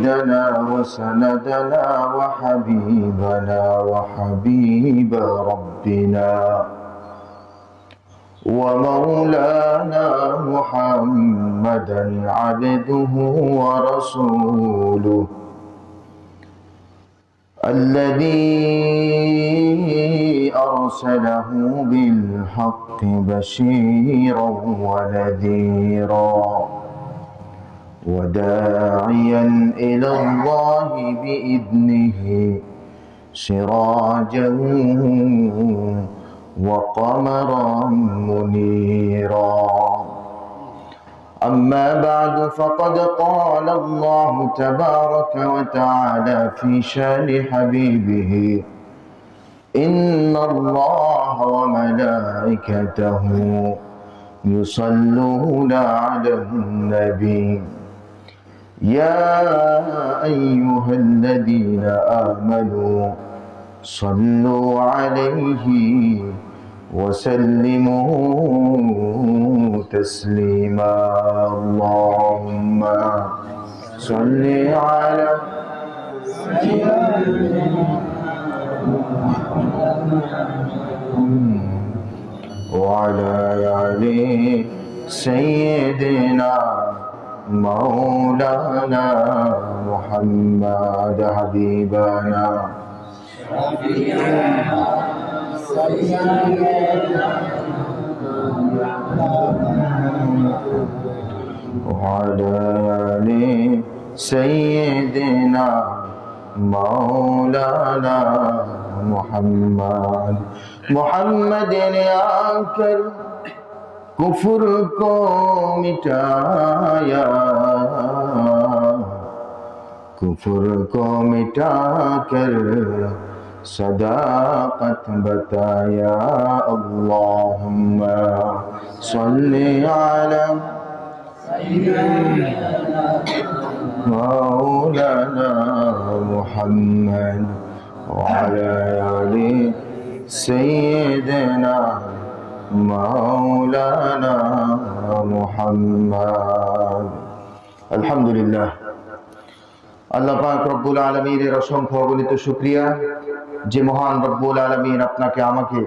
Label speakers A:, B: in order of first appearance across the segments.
A: سيدنا وسندنا وحبيبنا وحبيب ربنا ومولانا محمدا عبده ورسوله الذي أرسله بالحق بشيرا ونذيرا وداعيا إلى الله بإذنه سراجا وقمرا منيرا أما بعد فقد قال الله تبارك وتعالى في شان حبيبه إن الله وملائكته يصلون على النبي يا أيها الذين آمنوا صلوا عليه وسلموا تسليما اللهم صل على وعلى آل سيدنا مولانا محمد حبيبنا وعلى آل سيدنا مولانا محمد आकर कुफ्र को मिटाया कुफ्र को मिटाकर सदाकत बताया अल्लाहुम्मा सल्ली अला मौलाना मुहम्मद वअला आलि सय्यिदना मौलाना मुहम्मद अल्हम्दुलिल्लाह আল্লাহ পাক রব্বুল আলামিনের অসংখ্য অগণিত শুকরিয়া যে মহান রব্বুল আলামিন আপনাকে আমাকে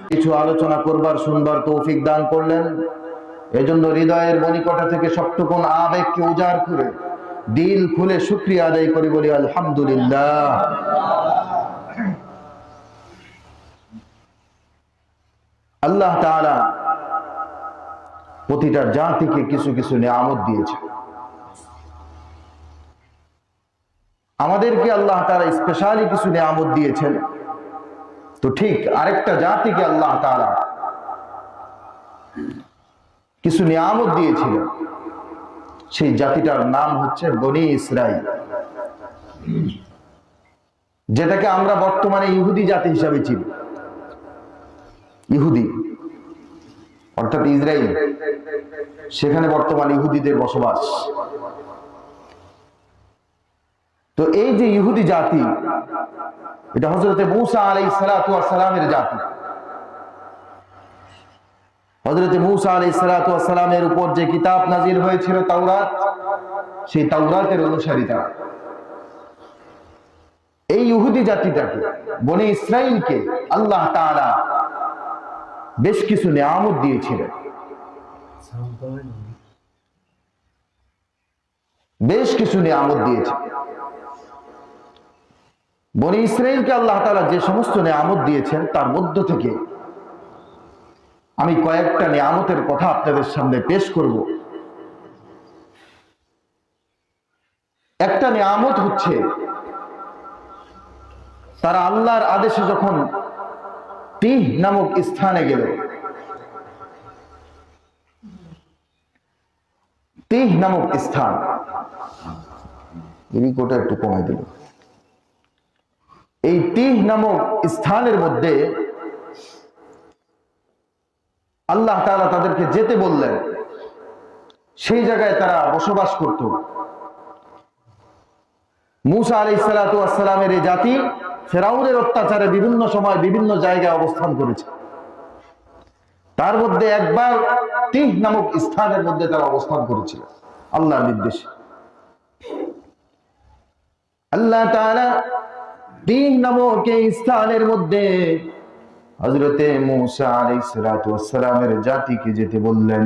A: কিছু আলোচনা করবার সুন্দর তৌফিক দান করলেন। এজন্য হৃদয়ের মনিকটা থেকে সবটুকুন আবেগকে উজাড় করে দিল খুলে শুকরিয়া আদায় করি, বলি আলহামদুলিল্লাহ। আল্লাহ তাআলা প্রতিটা জাতিকে কিছু কিছু নিয়ামত দিয়েছে। আমাদেরকে আল্লাহ তাআলা স্পেশালি কিছু নিয়ামত দিয়েছেন, তো ঠিক আরেকটা জাতিকে আল্লাহ তাআলা কিছু নিয়ামত দিয়েছিলেন। সেই জাতিটার নাম হচ্ছে বনি ইসরাইল, যেটাকে আমরা বর্তমানে ইহুদি জাতি হিসাবে চিনি। ইহুদি অর্থাৎ ইসরাইল, সেখানে বর্তমানে ইহুদিদের বসবাস। তো এই যে ইহুদি জাতি, এটা হযরতে মূসা আলাইহিস সালাতু ওয়াস সালামের জাতি। হযরতে মূসা আলাইহিস সালাতু ওয়াস সালামের উপর যে কিতাব নাজিল হয়েছিল তাওরাত, সেই তাওরাতের অনুসারী তারা। এই ইহুদি জাতিটাকে, বনি ইসরাইলকে আল্লাহ তাআলা বেশ কিছু নিয়ামত দিয়েছিলেন। বেশ কিছু নিয়ামত দিয়েছেন। বনি ইসরাইলকে আল্লাহ তাআলা যে সমস্ত নিয়ামত দিয়েছেন তার মধ্য থেকে আমি কয়েকটা নিয়ামতের কথা আপনাদের সামনে পেশ করব। একটা নিয়ামত হচ্ছে, তারা আল্লাহর আদেশে যখন তিহ নামক স্থানে গেল, তিহ নামক স্থান, রিকোটা একটু কমাই দিল। এই তিহ নামক স্থানের মধ্যে আল্লাহ তাআলা তাদেরকে যেতে বললেন। সেই জায়গায় তারা বসবাস করত। মূসা আলাইহিস সালাতু ওয়াস সালামের এই জাতি ফেরাউনের অত্যাচারে বিভিন্ন সময় বিভিন্ন জায়গায় অবস্থান করেছে। তার মধ্যে একবার তিহ নামক স্থানের মধ্যে তারা অবস্থান করেছিল আল্লাহর নির্দেশে। আল্লাহ তাআলা তিহ নামক এই স্থানের মধ্যে হযরতে মূসা আলাইহিস সালাতু ওয়াস সালামের জাতিকে যেতে বললেন।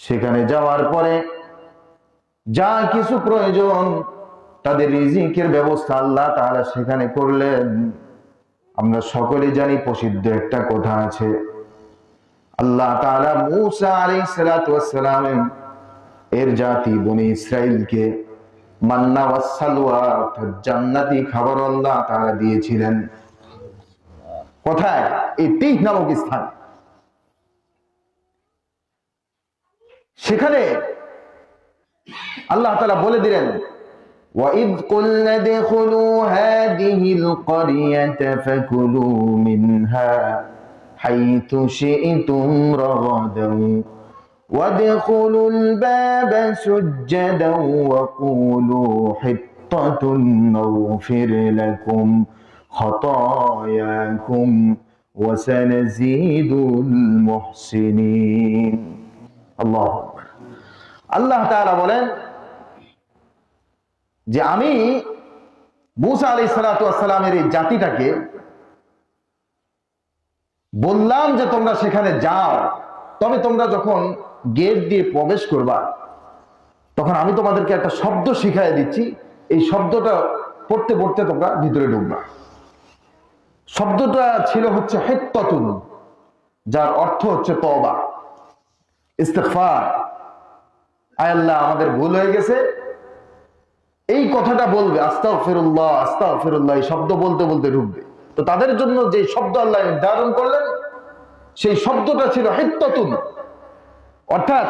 A: সেখানে যাওয়ার পরে যা কিছু প্রয়োজন তাদের রিজিকের ব্যবস্থা আল্লাহ তাআলা সেখানে করলেন। আমরা সকলে জানি প্রসিদ্ধ একটা কথা আছে, আল্লাহ তাআলা মূসা আলাইহিস সালাতু ওয়াস সালাম এর জাতি বনি ইসরাইলকে মান্না ওয়াস সালওয়া জান্নাতি খাবার আল্লাহ তাআলা দিয়েছিলেন। কোথায়? এই তিহ নামক স্থান। সেখানে আল্লাহ তাআলা বলে দিলেন, وَإِذْ قُلْنَا ادْخُلُوا هَٰذِهِ الْقَرْيَةَ فَكُلُوا مِنْهَا حَيْثُ شِئْتُمْ رَغَدًا وَادْخُلُوا الْبَابَ سُجَّدًا وَقُولُوا حِطَّةٌ نَغْفِرْ لَكُمْ خَطَايَاكُمْ وَسَنَزِيدُ الْمُحْسِنِينَ। আল্লাহু আকবার। আল্লাহ তাআলা বলেন যে আমি মূসা আলাইহিস সালাতু ওয়াস সালামের এই জাতিটাকে বললাম যে তোমরা সেখানে যাও, তবে তোমরা যখন গেট দিয়ে প্রবেশ করবা তখন আমি তোমাদেরকে একটা শব্দ শিখাই দিচ্ছি। এই শব্দটা পড়তে পড়তে তোমরা ভিতরে ঢুকবা। শব্দটা ছিল হচ্ছে হিত্তাতুন, যার অর্থ হচ্ছে তওবা, ইস্তিগফার। আয় আল্লাহ, আমাদের ভুল হয়ে গেছে, এই কথাটা বলবে, আস্তাগফিরুল্লাহ আস্তাগফিরুল্লাহ, এই শব্দ বলতে বলতে ঢুকবে। তো তাদের জন্য যে শব্দ আল্লাহ নির্ধারণ করলেন সেই শব্দটা ছিল হিত্তাতুন, অর্থাৎ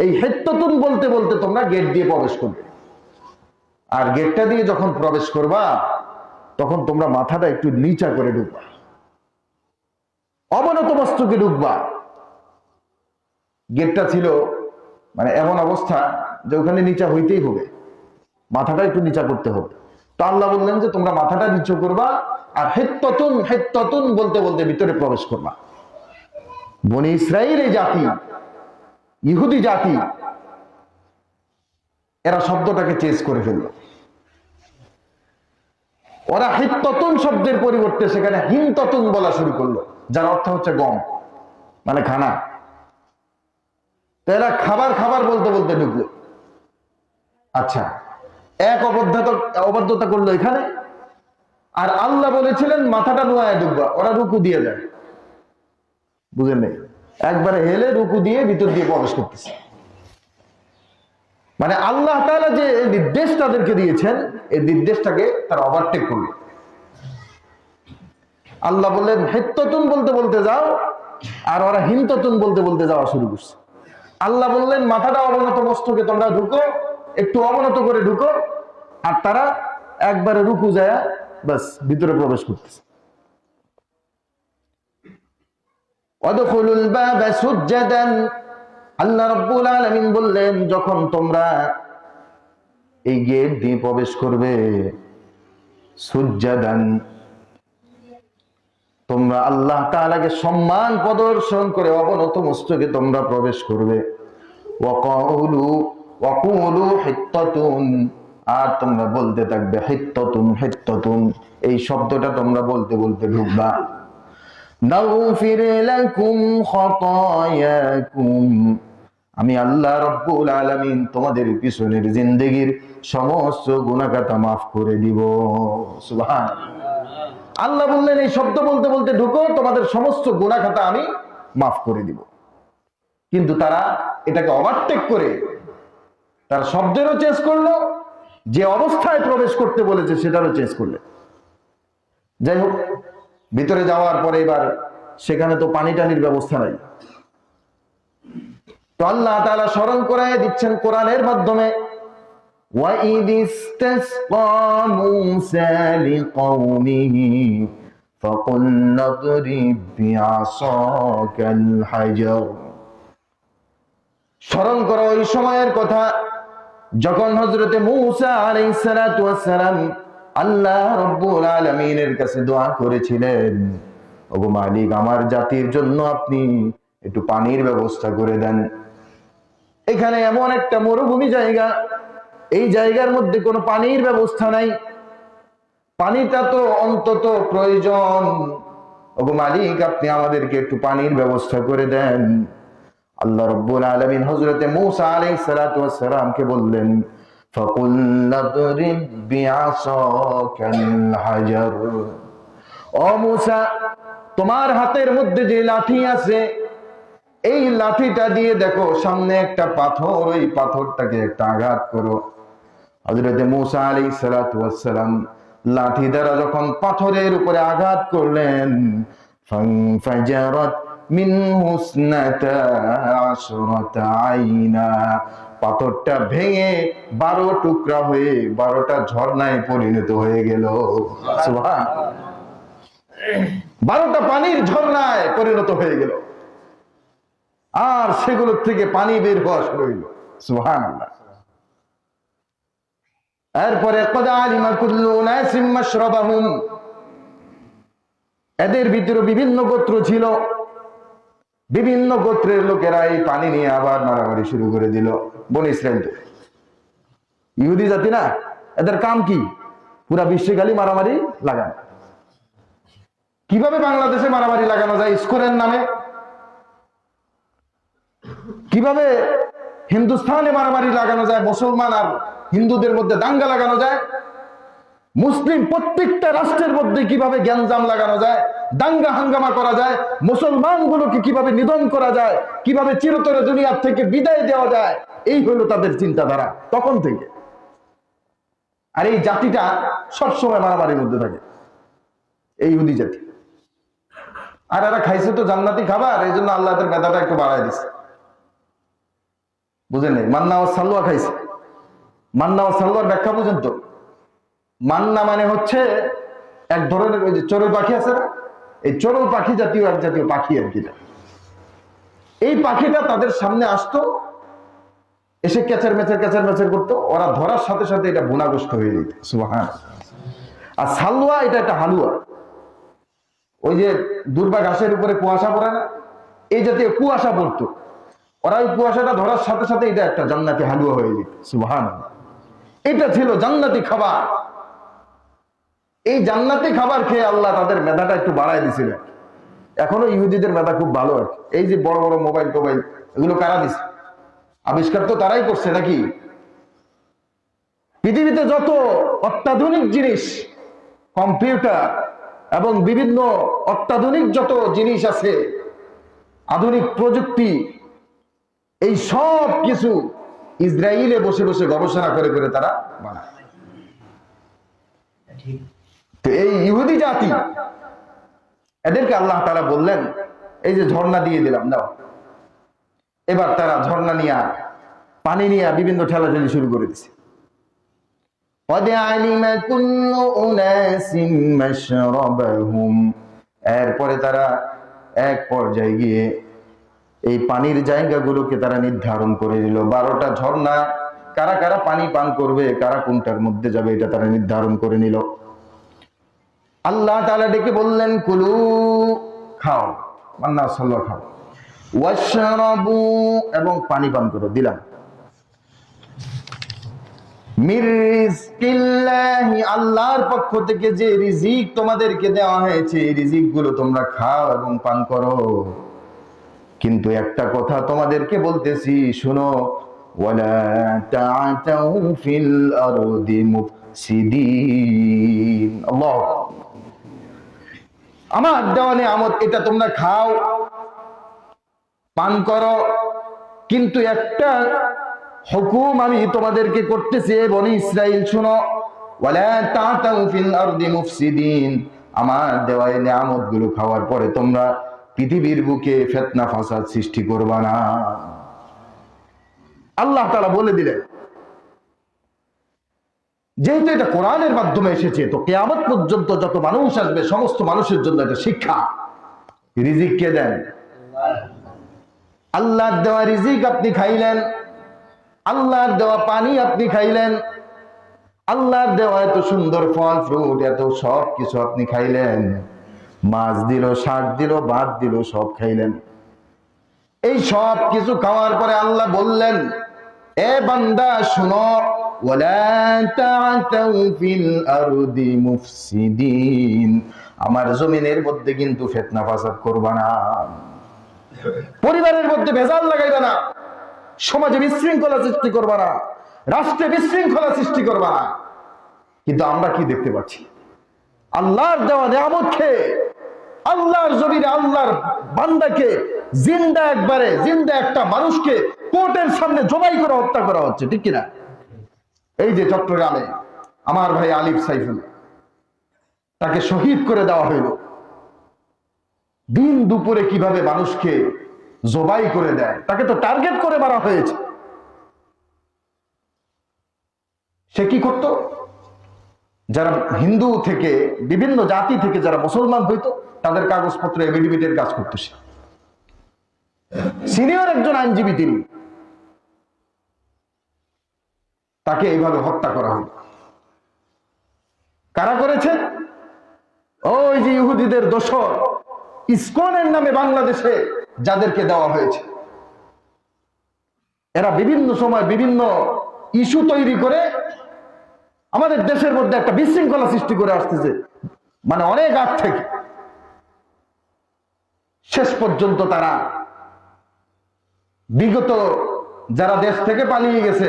A: এই হিত্তাতুন বলতে বলতে তোমরা গেট দিয়ে প্রবেশ করবে। আর গেটটা দিয়ে যখন প্রবেশ করবা তখন তোমরা মাথাটা একটু নিচা করে ঢুকবা, অবনত মস্তকে ঢুকবা। গেটটা ছিল মানে এমন অবস্থা যে ওখানে নিচা হইতেই হবে, মাথাটা একটু নিচা করতে হবে। তো আল্লাহ বললেন যে তোমরা মাথাটা নিচু করবা আর হিত্তাতুন হিত্তাতুন বলতে বলতে ভিতরে প্রবেশ করবা। বনি ইসরাইল এই জাতি, ইহুদি জাতি, এরা শব্দটাকে চেঞ্জ করে ফেলল। ওরা হিত্তাতুন শব্দের পরিবর্তে সেখানে হিনতাতুন বলা শুরু করলো, যার অর্থ হচ্ছে গম, মানে খানা। তো এরা খাবার খাবার বলতে বলতে ঢুকলো। আচ্ছা, এক অবাধ্যতা করলো এখানে। আর আল্লাহ বলেছিলেন মাথাটা নোয়ায় ঢুকবা, ওরা রুকু দিয়ে যায়। বুঝেন নাই? একবারে হেলে রুকু দিয়ে ভিতর দিয়ে প্রবেশ করতেছে। মানে আল্লাহ তাআলা যে নির্দেশ তাদেরকে দিয়েছেন এই নির্দেশটাকে তারা ওভারটেক করলো। আল্লাহ বললেন হিত্তাতুন বলতে বলতে যাও, আর ওরা হিনতাতুন বলতে বলতে যাওয়া শুরু করছে। আল্লাহ বললেন মাথাটা অবনত মস্তকে তোমরা ঢুকো, একটু অবনত করে ঢুকো, আর তারা একবারে রুকু যায় বাস ভিতরে প্রবেশ করতেছে। ওয়াদখুলুল বাবা সুজ্জাদান, আল্লাহ রাব্বুল আলামিন বললেন যখন তোমরা এই গেট দিয়ে প্রবেশ করবে, সুজ্জাদান, তোমরা আল্লাহ তাআলাকে সম্মান প্রদর্শন করে অবনত মস্তকে তোমরা প্রবেশ করবে। ওয়াকুলু হিত্তাতুন, আর তোমরা বলতে থাকবে হিত্তাতুন হিত্তাতুন, এই শব্দটা তোমরা বলতে বলতে ঢুকবা। নাগফির লাকুম খাতায়াকুম, আমি আল্লাহ রাব্বুল আলামিন তোমাদের পিছনের জিন্দেগির সমস্ত গুনাহ খাতা মাফ করে দিব। সুবহানাল্লাহ। আল্লাহ বললেন এই শব্দ বলতে বলতে ঢুকো, তোমাদের সমস্ত গুনাহ খাতা আমি মাফ করে দিব। কিন্তু তারা এটাকে ওভারটেক করে তারা শব্দেরও চেঞ্জ করলো, যে অবস্থায় প্রবেশ করতে বলেছে সেটারও চেঞ্জ করলে। যাই হোক, ভিতরে যাওয়ার পরে এবার সেখানে তো পানি টানির ব্যবস্থা নাই। তো আল্লাহ তাআলা স্মরণ করায় দিচ্ছেন কোরআনের মাধ্যমে, وَإِذِ اسْتَسْقَى مُوسَى لِقَوْمِهِ فَقُلْنَا اضْرِب بِّعَصَاكَ الْحَجَرَ। স্মরণ করো ওই সময়ের কথা যখন হযরতে মূসা আলাইহিস সালাতু ওয়াস সালাম আল্লাহ রাব্বুল আলামিনের কাছে দোয়া করেছিলেন, ওগো মালিক, আমার জাতির জন্য আপনি একটু পানির ব্যবস্থা করে দেন। এখানে এমন একটা মরুভূমি জায়গা, এই জায়গার মধ্যে কোনো পানির ব্যবস্থা নাই, পানিটা তো অন্তত প্রয়োজন। ওগো মালিক, আপনি আমাদেরকে একটু পানির ব্যবস্থা করে দেন। আল্লাহ রাব্বুল আলামিন হযরতে মূসা আলাইহিস সালাতু ওয়াস সালামকে বললেন, ফাকুল্লা দরিব বিআসাকাল হাজার, ও মূসা, তোমার হাতের মধ্যে যে লাঠি আছে, এই লাঠিটা দিয়ে দেখো সামনে একটা পাথর, ওই পাথরটাকে একটা আঘাত করো। হযরতে মূসা আলাইহিস সালাতু ওয়াস সালাম লাঠি দ্বারা যখন পাথরের উপরে আঘাত করলেন, ফানফাজারাত মিনহু ইসনাতা আশরাতা আইনা, পাথরটা ভেঙে 12 টুকরা হয়ে 12টা ঝর্ণায় পরিণত হয়ে গেল। সুবহানাল্লাহ, 12টা পানির ঝর্ণায় পরিণত হয়ে গেল, আর সেগুলোর থেকে পানি বের হওয়া শুরু হইল। সুবহানাল্লাহ। এরপরে কদ আলিমা কুল্লু উনাসিম মাশরাবাহুম, এদের ভিতরে বিভিন্ন গোত্র ছিল, বিভিন্ন গোত্রের লোকেরা এই পানি নিয়ে আবার মারামারি শুরু করে দিল। বনি ইসরাইল তো ইহুদি জাতি না, এদের কাম কি? পুরা বিশ্বে খালি মারামারি লাগানো। কিভাবে বাংলাদেশে মারামারি লাগানো যায় স্কোরের নামে, কিভাবে হিন্দুস্তানে মারামারি লাগানো যায়, মুসলমান আর হিন্দুদের মধ্যে দাঙ্গা লাগানো যায়, মুসলিম প্রত্যেকটা রাষ্ট্রের মধ্যে কিভাবে গ্যাঞ্জাম লাগানো যায়, দাঙ্গা হাঙ্গামা করা যায়, মুসলমানগুলোকে কিভাবে নিধন করা যায়, কিভাবে চিরতরে দুনিয়ার থেকে বিদায় দেওয়া যায়, এই হলো তাদের চিন্তাধারা তখন থেকে। আর এই জাতিটা সবসময় মারামারির মধ্যে থাকে, এই ইহুদি জাতি। আর এরা খাইছে তো জান্নাতি খাবার, এই জন্য আল্লাহ এদের মেধাটা একটু বাড়ায় দিচ্ছে। বুঝেন নাই? মান্না ও সালুয়া খাইছে। মান্না ও সালুয়ার ব্যাখ্যা বুঝেন তো? মান্না মানে হচ্ছে এক ধরনের ওই যে চড়ুই পাখি আছে না, এই চড়ুই পাখি জাতীয় এক জাতীয় পাখি আর কি। এই পাখিটা তাদের সামনে আসতো, এসে ক্যাচার মেচার করতো, ওরা ধরার সাথে সাথে এটা বোনাগ্রস্ত হয়ে যেত। সুবহানাল্লাহ। আর সালুয়া এটা একটা হালুয়া, ওই যে দুর্বা ঘাসের উপরে কুয়াশা পড়ে না, এই জাতীয় কুয়াশা পড়তো, ওরা ওই কুয়াশাটা ধরার সাথে সাথে এটা একটা জান্নাতি হালুয়া হয়ে যেত। সুবহানাল্লাহ। এটা ছিল জান্নাতি খাবার। এই জান্নাতি খাবার খেয়ে আল্লাহ তাদের মেধাটা একটু বাড়ায় দিয়েছিলেন। এখনো ইহুদিদের মেধা খুব ভালো আর কি। এই যে বড় বড় মোবাইল টোবাইল, এগুলো কারা দিচ্ছে? আবিষ্কার তো তারাই করছে নাকি? পৃথিবীতে যত অত্যাধুনিক জিনিস, কম্পিউটার এবং বিভিন্ন অত্যাধুনিক যত জিনিস আছে, আধুনিক প্রযুক্তি, এই সব কিছু ইসরায়েলে বসে বসে গবেষণা করে করে তারা বানায়। তো এই ইহুদি জাতি, এদেরকে আল্লাহ তাআলা বললেন, এই যে ঝর্ণা দিয়ে দিলাম, দাও। এবার তারা ঝর্ণা নিয়ে, পানি নিয়ে বিভিন্ন ঠেলাঠেলি শুরু করে দিছে। এরপরে তারা এক পর্যায়ে গিয়ে এই পানির জায়গাগুলোকে তারা নির্ধারণ করে দিল। 12টা ঝর্ণা, কারা কারা পানি পান করবে, কারা কোনটার মধ্যে যাবে, এটা তারা নির্ধারণ করে নিল। আল্লাহ তাআলা ডেকে বললেন, কুলু, খাও, মান্না সালওয়া খাও, ওয়াশরাবু, এবং পানি পান করো, দিলাম। মির রিজকিল্লাহি, আল্লাহর পক্ষ থেকে যে রিজিক তোমাদেরকে দেওয়া হয়েছে, এই রিজিক গুলো তোমরা খাও এবং পান করো। কিন্তু একটা কথা তোমাদেরকে বলতেছি, শোনো, ওয়ালা তা'তাউ ফিল আরদি মুফসিদিন। আল্লাহ, আমার দেওয়া নিয়ামত, এটা তোমরা খাও পান করো, কিন্তু একটা হুকুম আমি তোমাদেরকে করতেছি, বনি ইসরাইল শোনো, ওয়ালা তা'তাউ ফিল আরদি মুফসিদিন, আমার দেওয়া নিয়ামত গুলো খাওয়ার পরে তোমরা পৃথিবীর বুকে ফিতনা ফাসাদ সৃষ্টি করবা না। আল্লাহ তাআলা বলে দিলেন। যেহেতু এটা কোরআনের মাধ্যমে এসেছে, তো কিয়ামত পর্যন্ত যত মানুষ আসবে সমস্ত মানুষের জন্য এটা শিক্ষা। রিজিক কে দেন? আল্লাহর দেওয়া রিজিক আপনি খাইলেন, আল্লাহর দেওয়া পানি আপনি খাইলেন, আল্লাহর দেওয়া এত সুন্দর ফল ফ্রুট, এত সব কিছু আপনি খাইলেন, মাছ দিল, শাক দিল, ভাত দিল, সব খাইলেন। এই সব কিছু খাওয়ার পরে আল্লাহ বললেন, এ বান্দা শুনো, ওয়ালা তা'তাউ ফিল আরদি মুফসিদিন, আমার জমিনের মধ্যে কিন্তু ফিতনা ফাসাদ করবা না, পরিবারের মধ্যে ভেজাল লাগাইবা না, সমাজে বিশৃঙ্খলা সৃষ্টি করবা না, রাষ্ট্রে বিশৃঙ্খলা সৃষ্টি করবা না। কিন্তু আমরা কি দেখতে পাচ্ছি? আল্লাহর দেওয়া নিয়ামত খেয়ে আল্লাহর জমিনে আল্লাহর বান্দাকে জিন্দা একটা মানুষকে কোর্টের সামনে জবাই করে হত্যা করা হচ্ছে, ঠিক কিনা? এই যে চট্টগ্রামে আমার ভাই আলিফ সাইফুল, তাকে শহীদ করে দেওয়া হইল। দিন দুপুরে কিভাবে মানুষকে জবাই করে দেয়, তাকে তো টার্গেট করে মারা হয়েছে। সে কি করত? যারা হিন্দু থেকে, বিভিন্ন জাতি থেকে যারা মুসলমান হইতো, তাদের কাগজপত্র এফিডেভিটের কাজ করতো সে। সিনিয়র একজন আইনজীবী তিনি, তাকে এইভাবে হত্যা করা হলো। কারা করেছে? ওই যে ইহুদিদের দোসর, ইসকনের নামে বাংলাদেশে যাদেরকে দেওয়া হয়েছে। এরা বিভিন্ন সময় বিভিন্ন ইস্যু তৈরি করে আমাদের দেশের মধ্যে একটা বিশৃঙ্খলা সৃষ্টি করে আসতেছে, মানে অনেক আগ থেকে। শেষ পর্যন্ত তারা বিগত যারা দেশ থেকে পালিয়ে গেছে,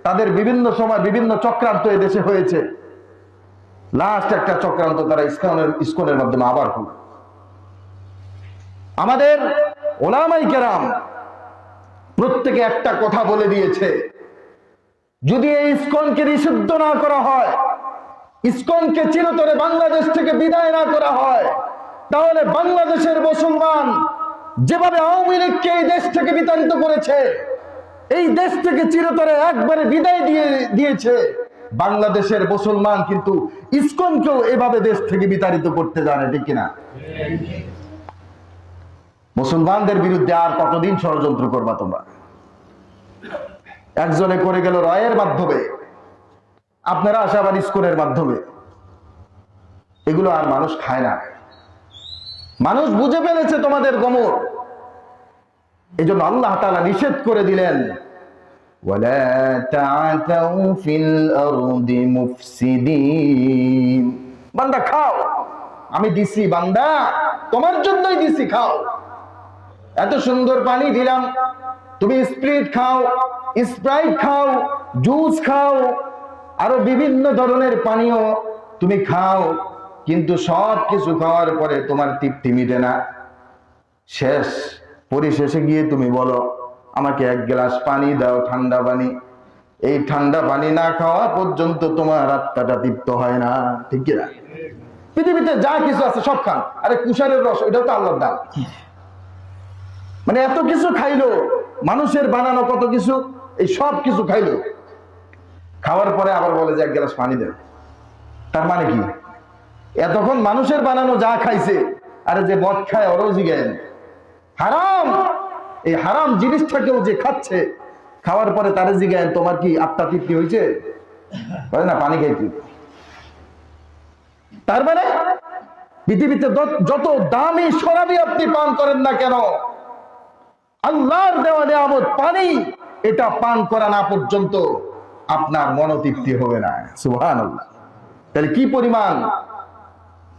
A: তাদের বিভিন্ন সময় বিভিন্ন চক্রান্ত এই দেশে হয়েছে। লাস্ট একটা চক্রান্ত তারা ইসকনের মাধ্যমে আবার করল। আমাদের ওলামায়ে কেরাম প্রত্যেকে একটা কথা বলে দিয়েছে, যদি এই ইসকনকে নিষিদ্ধ না করা হয়, ইসকনকে চিরতরে বাংলাদেশ থেকে বিদায় না করা হয়, তাহলে বাংলাদেশের মুসলমান যেভাবে আওয়ামী লীগকে এই দেশ থেকে বিতাড়িত করেছে, এই দেশ থেকে চিরতরে একবারে বিদায় দিয়েছে, বাংলাদেশের মুসলমান কিন্তু ইসকনকেও এভাবে দেশ থেকে বিতাড়িত করতে জানে, ঠিক কিনা? মুসলমানদের বিরুদ্ধে আর কতদিন ষড়যন্ত্র করবা তোমরা? একজনে করে গেল রয়ের মাধ্যমে, আপনারা আশাবাদ ইসকনের মাধ্যমে। এগুলো আর মানুষ খায় না। মানুষ বুঝে ফেলেছে তোমাদের গমর। এই জন্য আল্লাহ তাআলা নিষেধ করে দিলেন, ওয়ালা তা'তাউ ফিল আরদি মুফসিদিন। বান্দা খাও, আমি দিছি, বান্দা তোমার জন্যই দিছি, খাও। এত সুন্দর পানি দিলাম, তুমি স্প্রিট খাও, স্প্রাইট খাও, জুস খাও, আরো বিভিন্ন ধরনের পানীয় তুমি খাও, কিন্তু সব কিছু খাওয়ার পরে তোমার তৃপ্তি মিটে না। শেষ পরিশেষে গিয়ে তুমি বলো, আমাকে এক গ্লাস পানি দাও, ঠান্ডা পানি। এই ঠান্ডা পানি না খাওয়া পর্যন্ত তোমার আত্মাটা তৃপ্ত হয় না, ঠিক কিনা? পৃথিবীতে যা কিছু আছে সব খান। আরে কুশারের রস, এটাও তো আল্লাহর দান। মানে এত কিছু খাইলো, মানুষের বানানো কত কিছু, এই সব কিছু খাইলো, খাওয়ার পরে আবার বলে যে এক গ্লাস পানি দেন। তার মানে কি? এতক্ষণ মানুষের বানানো যা খাইছে, আরে যে মদ খায় ওরও জিজ্ঞেন হারাম, এই হারাম জিনিসটাকেও যে খাচ্ছে, খাওয়ার পরে তারে জিজ্ঞেন তোমার কি আত্মা তৃপ্তি হয়েছে? বলে না, পানি খাইছি। তার মানে পৃথিবীতে যত দামি শরাবই আপনি পান করেন না কেন, আল্লাহর দেওয়া নিয়ামত পানি, এটা পান করা না পর্যন্ত আপনার মনোতৃপ্তি হবে না। সুবহানাল্লাহ। তাহলে কি পরিমাণ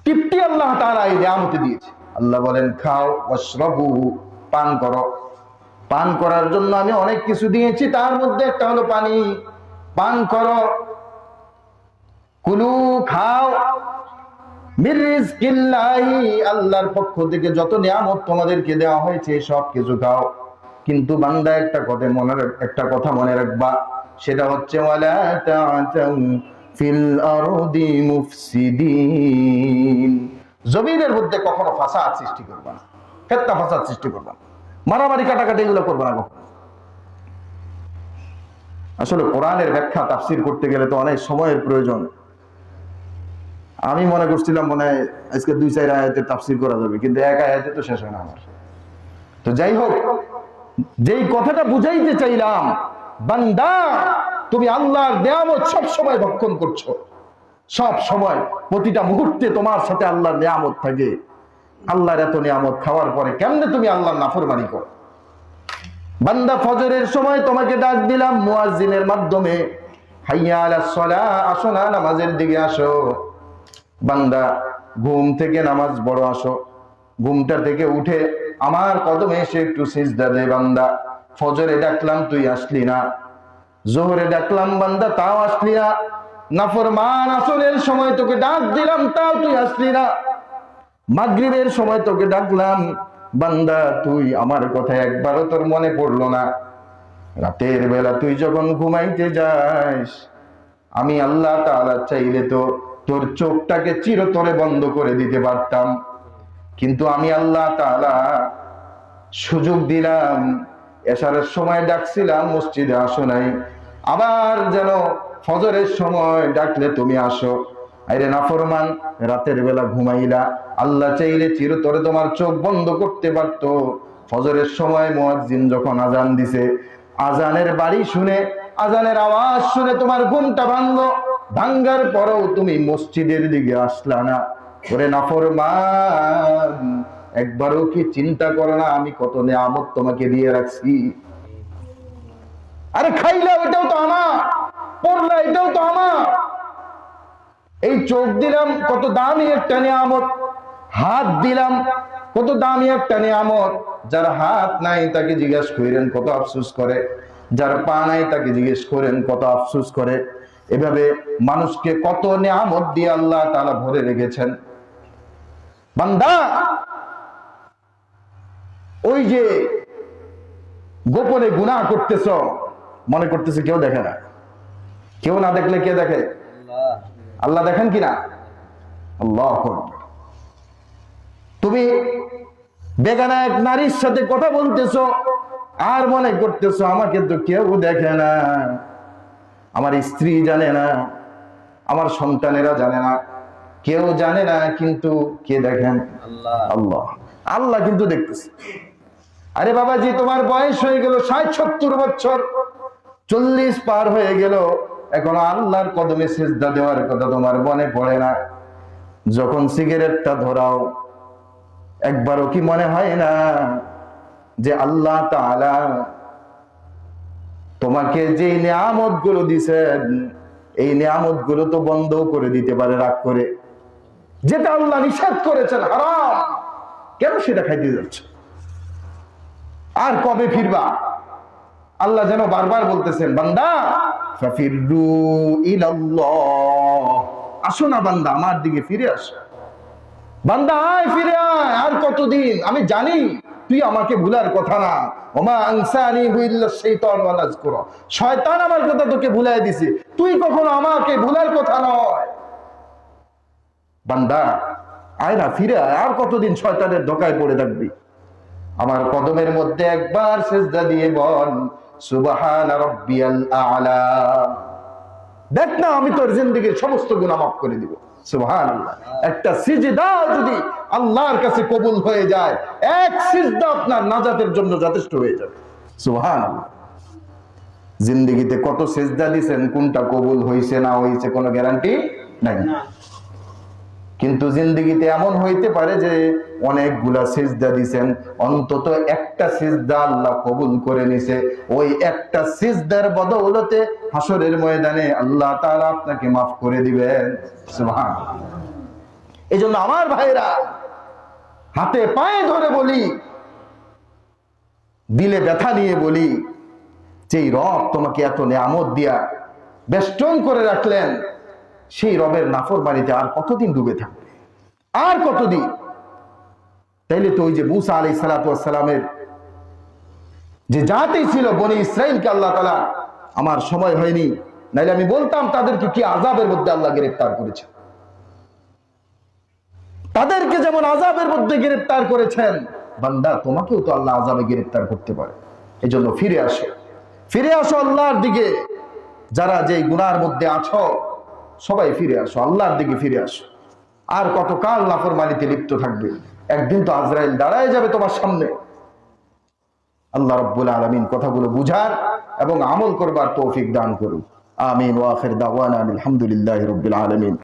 A: তৃপ্তি আল্লাহ তাআলা এই নিয়ামতে দিয়েছে। আল্লাহ বলেন খাও, ওয়াশরাবু, পান করো। পান করার জন্য আমি অনেক কিছু দিয়েছি, তার মধ্যে একটা হলো পানি। পান করো, কুলু, খাও, মির রিজকিল্লাহি, আল্লাহর পক্ষ থেকে যত নিয়ামত তোমাদেরকে দেওয়া হয়েছে সব কিছু খাও। কিন্তু বান্দা একটা কথা মনে রাখবা, সেটা হচ্ছে ওয়ালা তা'তাউ ফিল আরদি মুফসিদিন। জমিনের মধ্যে কখনো ফাসাদ সৃষ্টি করবা না, ফিতনা ফাসাদ সৃষ্টি করবা না, মারামারি কাটাকাটি এগুলো করবা না কখনো। আসলে কোরআনের ব্যাখ্যা তাফসীর করতে গেলে তো অনেক সময়ের প্রয়োজন। আমি মনে করছিলাম মনে হয় আজকে 2-4 আয়াতের তাফসীর করা যাবে, কিন্তু এক আয়াতে তো শেষ হয় না আমার। তো যাই হোক, যেই কথাটা বুঝাইতে চাইলাম, বান্দা তুমি আল্লাহর নিয়ামত সব সময় ভক্ষণ করছো, সব সময় প্রতিটা মুহূর্তে তোমার সাথে আল্লাহর নিয়ামত থাকে। আল্লাহর এত নিয়ামত খাওয়ার পরে কেমনে তুমি আল্লাহর নাফরমানি করো? বান্দা ফজরের সময় তোমাকে ডাক দিলাম মুয়াজ্জিনের মাধ্যমে, হাইয়া আলাস সালাহ, আসো না নামাজের দিকে আসো। বান্দা ঘুম থেকে নামাজ পড়ো, আসো। ঘুমটা থেকে উঠে আমার কদমে এসে একটু সিজদা দে বান্দা। ফজরে ডাকলাম তুই আসলি না, জোহরে ডাকলাম বান্দা তাও আসলি না, নাফরমান আসরের সময় তোকে ডাক দিলাম তাও তুই আসলি না, মাগরিবের সময় তোকে ডাকলাম বান্দা তুই আমার কথা একবারও তোর মনে পড়লো না। রাতের বেলা তুই যখন ঘুমাইতে যাস, আমি আল্লাহ তাআলা চাইলে তো তোর চোখটাকে চিরতরে বন্ধ করে দিতে পারতাম, কিন্তু আমি আল্লাহ তাআলা সুযোগ দিলাম। এশারের সময় ডাকছিলাম মসজিদে আসো নাই, আবার যেন ফজরের সময় ডাকলে তুমি আসো। আরে নাফরমান, রাতের বেলা ঘুমাইলা, আল্লাহ চাইলে চিরতরে তোমার চোখ বন্ধ করতে পারতো। ফজরের সময় মুয়াজ্জিন যখন আজান দিছে, আজানের বাড়ি শুনে, আজানের আওয়াজ শুনে তোমার ঘুমটা ভাঙলো, ভাঙ্গার পরেও তুমি মসজিদের দিকে আসলা না। ওরে নাফরমান, একবারও কি চিন্তা করো না আমি কত নিয়ামত তোমাকে দিয়ে রাখছি? আরে খাইলা ওটাও তো আমার, পড়লা এটাও তো আমার, এই চোখ দিলাম কত দামি একটা নিয়ামত, হাত দিলাম কত দামি একটা নিয়ামত। যার হাত নাই তাকে জিজ্ঞেস করেন কত আফসোস করে, যার পা নাই তাকে জিজ্ঞেস করেন কত আফসোস করে। এভাবে মানুষকে কত নিয়ামত দিয়ে আল্লাহ তাআলা ভরে রেখেছেন। বান্দা, ওই যে গোপনে গুনাহ করতেছ, মনে করতেছে কেউ দেখে না, কেউ না দেখলে কে দেখে? আল্লাহ দেখেন কিনা? আল্লাহু আকবার। তুমি বেগানা এক নারীর সাথে কথা বলতেছো আর মনে করতেছো আমাকে তো কেউ দেখে না, আমার স্ত্রী জানে না, আমার সন্তানেরা জানে না, কেউ জানে না, কিন্তু কে দেখেন? আল্লাহ। আল্লাহ কিন্তু দেখতেছে। আরে বাবাজি, তোমার বয়স হয়ে গেল ৬০-৭০ বছর, ৪০ পার হয়ে গেল, এখনো আল্লাহর কদমে সিজদা দেওয়ার কথা তোমার মনে পড়ে না। যখন সিগারেটটা ধরাও, একবারও কি মনে হয় না যে আল্লাহ তাআলা তোমাকে যে নিয়ামত গুলো দিয়েছেন, এই নিয়ামত গুলো তো বন্ধ করে দিতে পারে রাগ করে? যেটা আল্লাহ নিষেধ করেছেন হারাম, কেন সেটা খাইতে যাচ্ছ? আর কবে ফিরবা? আল্লাহ যেন বারবার বলতেছেন, বান্দা ফাফিরু ইলাল্লাহ, আসো না বান্দা আমার দিকে ফিরে আসো। বান্দা আয়, ফিরে আয়। আর কতদিন? আমি জানি তুই আমাকে ভুলার কথা না। ওমা আনসানিহু ইল্লা শাইতান ওয়া নাযকুরা, শয়তান আমার কথা তোকে ভুলাই দিছে, তুই কখনো আমাকে ভুলার কথা নয়। বান্দা আয় না, ফিরে আয়। আর কতদিন শয়তানের ধোঁকায় পড়ে থাকবি? আমার কদমের মধ্যে একবার সিজদা দিয়ে বল সুবহান রাব্বিয়াল আ'লা। দেখ না, আমি তোর জিন্দেগীর সমস্ত গুনাহ মাফ করে দিব। সুবহানাল্লাহ। একটা সিজদা যদি আল্লাহর কাছে কবুল হয়ে যায়, এক সিজদা আপনার নাজাতের জন্য যথেষ্ট হয়ে যাবে। সুবহানাল্লাহ। জিন্দেগীতে কত সিজদা দিবেন, কোনটা কবুল হইছে না হইছে কোনো গ্যারান্টি নাই। কিন্তু জিন্দেগীতে এমন হইতে পারে যে অনেকগুলা সিজদা দিবেন, অন্তত একটা সিজদা আল্লাহ কবুল করে নিছে। ওই একটা সিজদার বদৌলতে হাসরের ময়দানে আল্লাহ তাআলা আপনাকে মাফ করে দিবেন। সুবহানাল্লাহ। এজন্য আমার ভাইরা, হাতে পায়ে ধরে বলি, দিলে ব্যথা নিয়ে বলি, যেই রব তোমাকে এত নিয়ামত দিয়া বেষ্টন করে রাখলেন, সেই রবের নাফরমানিতে আর কতদিন ডুবে থাকবে? আর কতদিন? তাইলে তো ওই যে মুসা আলাইহিস সালাতু ওয়াস সালামের যে জাতি ছিল বনি ইসরাইলকে আল্লাহ তাআলা, আমার সময় হয়নি, নাইলে আমি বলতাম তাদেরকে কি আযাবের মধ্যে আল্লাহ গ্রেফতার করেছে। তাদেরকে যেমন আযাবের মধ্যে গ্রেফতার করেছেন, বান্দা তোমাকেও তো আল্লাহ আযাবে গ্রেফতার করতে পারে। এজন্য ফিরে আসো, ফিরে আসো আল্লাহর দিকে। যারা যেই গুনার মধ্যে আছো সবাই ফিরে আসো, আল্লাহর দিকে ফিরে আসো। আর কতকাল নাফরমানিতে লিপ্ত থাকবে? একদিন তো আজরাইল দাঁড়ায় যাবে তোমার সামনে। আল্লাহ রাব্বুল আলামিন কথাগুলো বুঝার এবং আমল করবার তৌফিক দান করুন। আমিন ওয়া আখির দাওয়ানা আলহামদুলিল্লাহি রাব্বিল আলামিন।